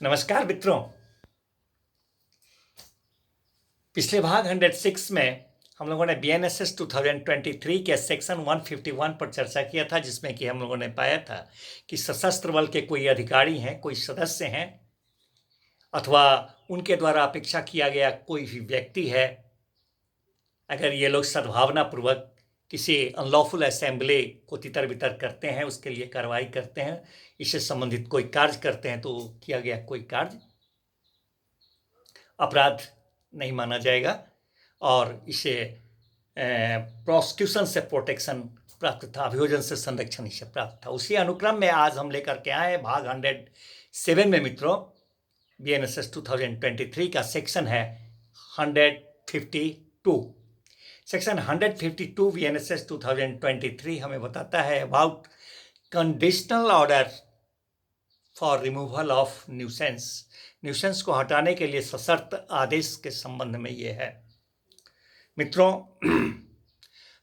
नमस्कार मित्रों। पिछले भाग 106 में हम लोगों ने बीएनएसएस 2023 के सेक्शन 151 पर चर्चा किया था, जिसमें कि हम लोगों ने पाया था कि सशस्त्र बल के कोई अधिकारी हैं, कोई सदस्य हैं, अथवा उनके द्वारा अपेक्षा किया गया कोई भी व्यक्ति है, अगर ये लोग सद्भावना पूर्वक किसी अनलॉफुल असेंबली को तितर बितर करते हैं, उसके लिए कार्रवाई करते हैं, इससे संबंधित कोई कार्य करते हैं, तो किया गया कोई कार्य अपराध नहीं माना जाएगा और इसे प्रोसिक्यूशन से प्रोटेक्शन प्राप्त था, अभियोजन से संरक्षण इसे प्राप्त था। उसी अनुक्रम में आज हम लेकर के आए भाग 107 में मित्रों, बीएनएसएस 2023 का सेक्शन है 152। सेक्शन 152 बीएनएसएस 2023 हमें बताता है about conditional order for removal of nuisance को हटाने के लिए सशर्त आदेश के संबंध में ये है। मित्रों,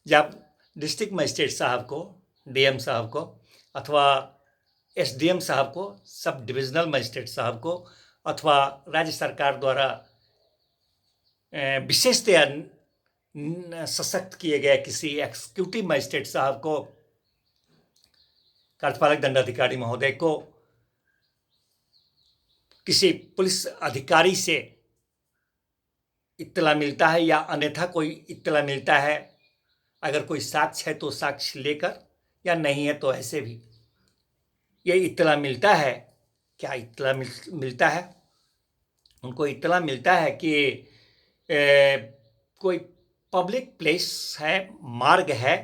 जब डिस्ट्रिक्ट मजिस्ट्रेट साहब को, डीएम साहब को अथवा एसडीएम साहब को, सब डिविजनल मजिस्ट्रेट साहब को अथवा राज्य सरकार द्वारा विशेषतया सशक्त किए गए किसी एग्जीक्यूटिव मजिस्ट्रेट साहब को, कार्यपालक दंडाधिकारी महोदय को किसी पुलिस अधिकारी से इत्तला मिलता है या अन्यथा कोई इत्तला मिलता है, अगर कोई साक्ष्य है तो साक्ष्य लेकर, या नहीं है तो ऐसे भी ये इत्तला मिलता है। क्या इत्तला मिलता है? उनको इत्तला मिलता है कि कोई पब्लिक प्लेस है, मार्ग है,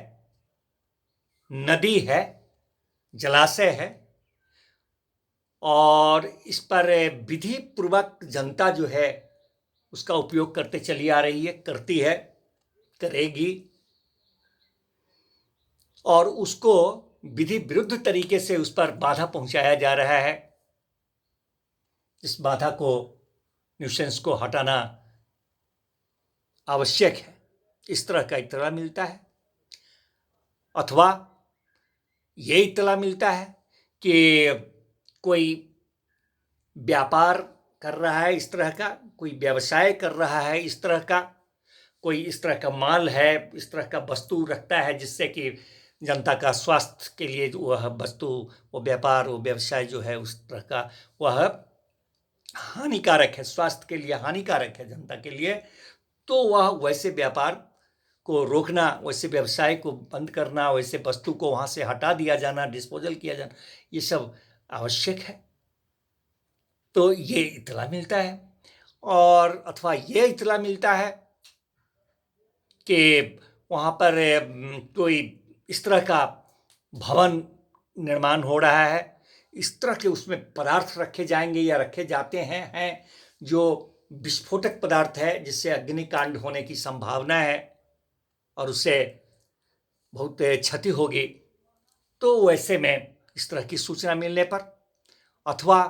नदी है, जलाशय है और इस पर विधि पूर्वक जनता जो है उसका उपयोग करते चली आ रही है, करती है, करेगी, और उसको विधि विरुद्ध तरीके से उस पर बाधा पहुंचाया जा रहा है। इस बाधा को, न्यूसेंस को हटाना आवश्यक है, इस तरह का इत्तला मिलता है। अथवा ये इत्तला मिलता है कि कोई व्यापार कर रहा है इस तरह का, कोई व्यवसाय कर रहा है इस तरह का, कोई इस तरह का माल है, इस तरह का वस्तु रखता है जिससे कि जनता का स्वास्थ्य के लिए वह वस्तु, वो व्यापार, वो व्यवसाय जो है उस तरह का वह हानिकारक है, स्वास्थ्य के लिए हानिकारक है, जनता के लिए, तो वह वैसे व्यापार को रोकना, वैसे व्यवसाय को बंद करना, वैसे वस्तु को वहाँ से हटा दिया जाना, डिस्पोजल किया जाना, ये सब आवश्यक है। तो ये इत्तला मिलता है। और अथवा ये इत्तला मिलता है कि वहाँ पर कोई इस तरह का भवन निर्माण हो रहा है, इस तरह के उसमें पदार्थ रखे जाएंगे या रखे जाते हैं जो विस्फोटक पदार्थ है, जिससे अग्निकांड होने की संभावना है और उससे बहुत क्षति होगी। तो वैसे में इस तरह की सूचना मिलने पर, अथवा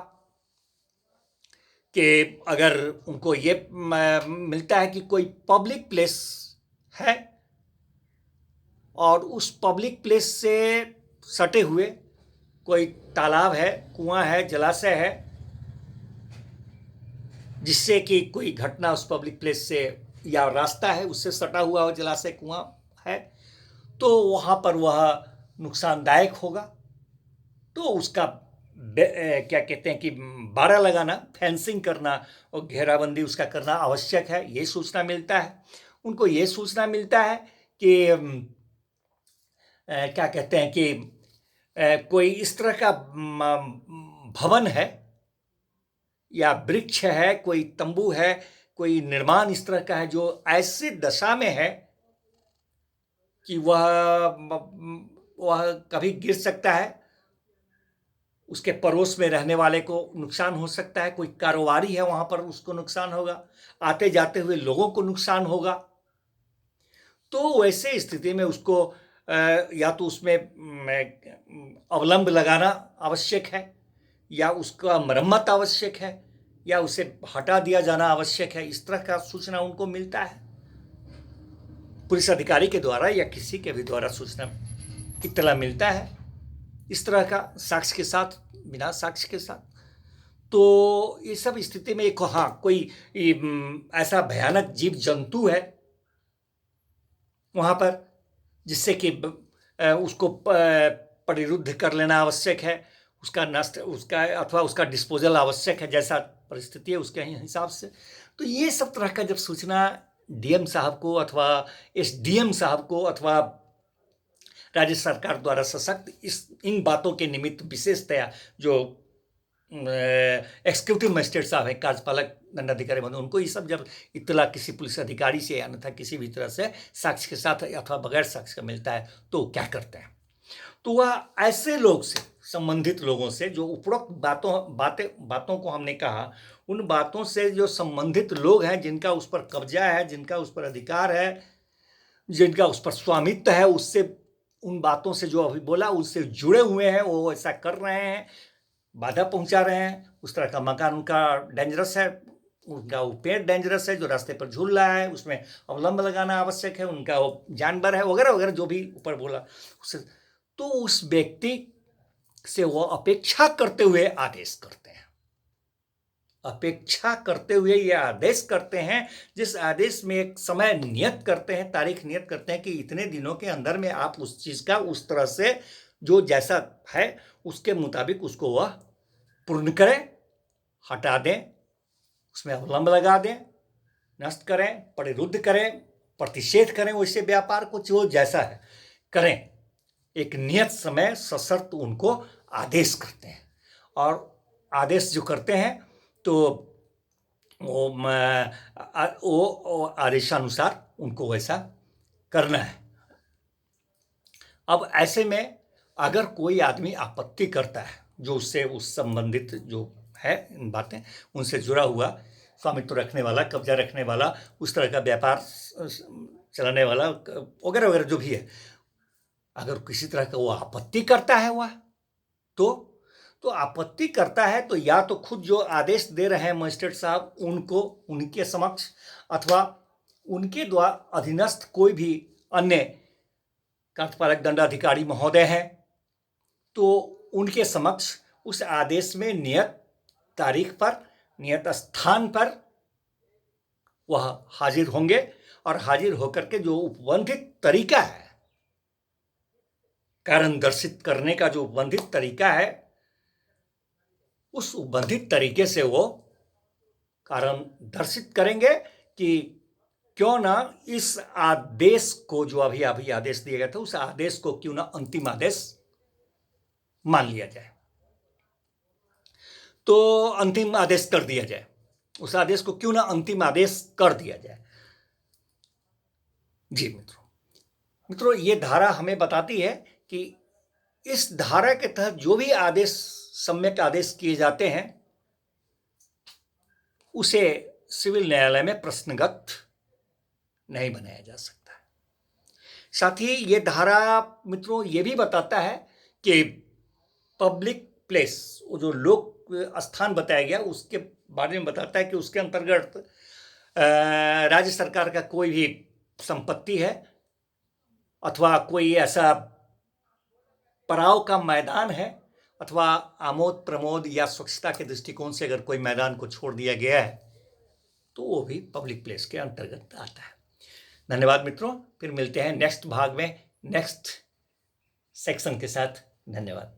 कि अगर उनको ये मिलता है कि कोई पब्लिक प्लेस है और उस पब्लिक प्लेस से सटे हुए कोई तालाब है, कुआं है, जलाशय है, जिससे कि कोई घटना उस पब्लिक प्लेस से, या रास्ता है उससे सटा हुआ हो, जलाशय, कुआं है, तो वहाँ पर वह नुकसानदायक होगा, तो उसका क्या कहते हैं कि बाड़ा लगाना, फेंसिंग करना और घेराबंदी उसका करना आवश्यक है। ये सूचना मिलता है उनको। ये सूचना मिलता है कि क्या कहते हैं कि कोई इस तरह का भवन है या वृक्ष है, कोई तंबू है, कोई निर्माण इस तरह का है जो ऐसी दशा में है कि वह कभी गिर सकता है, उसके पड़ोस में रहने वाले को नुकसान हो सकता है, कोई कारोबारी है वहाँ पर उसको नुकसान होगा, आते जाते हुए लोगों को नुकसान होगा। तो वैसे स्थिति में उसको या तो उसमें अवलंब लगाना आवश्यक है, या उसका मरम्मत आवश्यक है, या उसे हटा दिया जाना आवश्यक है। इस तरह का सूचना उनको मिलता है पुलिस अधिकारी के द्वारा या किसी के भी द्वारा सूचना, इत्तला मिलता है इस तरह का, साक्ष्य के साथ, बिना साक्ष्य के साथ। तो ये सब स्थिति में एक हाँ कोई ऐसा भयानक जीव जंतु है वहाँ पर जिससे कि उसको परिरुद्ध कर लेना आवश्यक है, उसका नष्ट उसका अथवा उसका डिस्पोजल आवश्यक है, जैसा परिस्थिति है उसके हिसाब से। तो ये सब तरह का जब सूचना डीएम साहब को अथवा एसडीएम साहब को अथवा राज्य सरकार द्वारा सशक्त इन बातों के निमित्त विशेषतया जो एग्जीक्यूटिव मजिस्ट्रेट साहब हैं, कार्यपालक दंडाधिकारी बने, उनको ये सब जब इत्तला किसी पुलिस अधिकारी से या अन्यथा किसी भी तरह से साक्ष्य के साथ अथवा बगैर साक्ष्य का मिलता है तो क्या करते हैं, तो वह ऐसे लोग से संबंधित लोगों से जो उपरोक्त बातों को हमने कहा, उन बातों से जो संबंधित लोग हैं, जिनका उस पर कब्जा है, जिनका उस पर अधिकार है, जिनका उस पर स्वामित्व है, उससे उन बातों से जो अभी बोला उससे जुड़े हुए हैं, वो ऐसा कर रहे हैं, बाधा पहुंचा रहे हैं। उस तरह का मकान उनका डेंजरस है, उनका वो पेड़ डेंजरस है जो रास्ते पर झूल रहा है, उसमें अवलंब लगाना आवश्यक है, उनका वो जानवर है वगैरह वगैरह जो भी ऊपर बोला उससे, तो उस व्यक्ति से वो अपेक्षा करते हुए आदेश करते हैं, अपेक्षा करते हुए ये आदेश करते हैं, जिस आदेश में एक समय नियत करते हैं, तारीख नियत करते हैं कि इतने दिनों के अंदर में आप उस चीज का उस तरह से जो जैसा है उसके मुताबिक उसको वह पूर्ण करें, हटा दें, उसमें अवलंब लगा दें, नष्ट करें, परिरुद्ध करें, प्रतिषेध करें, वैसे व्यापार को जो जैसा है करें, एक नियत समय सशर्त उनको आदेश करते हैं। और आदेश जो करते हैं तो वो आदेशानुसार उनको वैसा करना है। अब ऐसे में अगर कोई आदमी आपत्ति करता है, जो उससे उस संबंधित जो है इन बातें उनसे जुड़ा हुआ, स्वामित्व रखने वाला, कब्जा रखने वाला, उस तरह का व्यापार चलाने वाला वगैरह वगैरह जो भी है, अगर किसी तरह का वो आपत्ति करता है वह तो आपत्ति करता है तो या तो खुद जो आदेश दे रहे हैं मजिस्ट्रेट साहब उनको उनके समक्ष अथवा उनके द्वारा अधीनस्थ कोई भी अन्य कार्यपालक दंडाधिकारी महोदय हैं तो उनके समक्ष उस आदेश में नियत तारीख पर, नियत स्थान पर वह हाजिर होंगे और हाजिर होकर के जो उपबंधित तरीका है, कारण दर्शित करने का जो उपबंधित तरीका है, उस उपबंधित तरीके से वो कारण दर्शित करेंगे कि क्यों ना इस आदेश को जो अभी आदेश दिया गया था, उस आदेश को क्यों ना अंतिम आदेश मान लिया जाए, तो अंतिम आदेश कर दिया जाए, उस आदेश को क्यों ना अंतिम आदेश कर दिया जाए। जी मित्रों, ये धारा हमें बताती है कि इस धारा के तहत जो भी आदेश सम्यक आदेश किए जाते हैं उसे सिविल न्यायालय में प्रश्नगत नहीं बनाया जा सकता है। साथ ही ये धारा मित्रों ये भी बताता है कि पब्लिक प्लेस, वो जो लोक स्थान बताया गया उसके बारे में बताता है कि उसके अंतर्गत राज्य सरकार का कोई भी संपत्ति है अथवा कोई ऐसा पड़ाव का मैदान है अथवा आमोद प्रमोद या स्वच्छता के दृष्टिकोण से अगर कोई मैदान को छोड़ दिया गया है तो वो भी पब्लिक प्लेस के अंतर्गत आता है। धन्यवाद मित्रों, फिर मिलते हैं नेक्स्ट भाग में नेक्स्ट सेक्शन के साथ। धन्यवाद।